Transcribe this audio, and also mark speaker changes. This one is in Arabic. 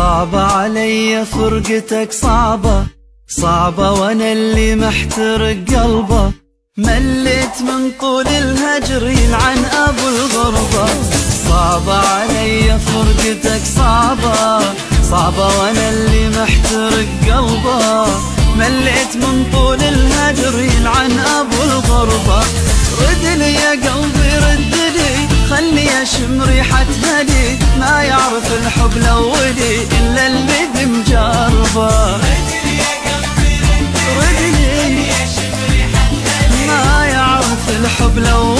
Speaker 1: صعبة علي فرقتك صعبة، صعبة وانا اللي محترق قلبه، مليت من طول الهجر يلعن ابو الغربة. صعبة علي فرقتك صعبة، صعبة وانا اللي محترق قلبه، مليت من طول الهجر يلعن ابو الغربة. رد لي يا قلبي رد لي، خلي اشم ريحة هدي، ما يعرف الحب الاولي الا اللي بمجربه. رد لي ما يعرف الحب الاولي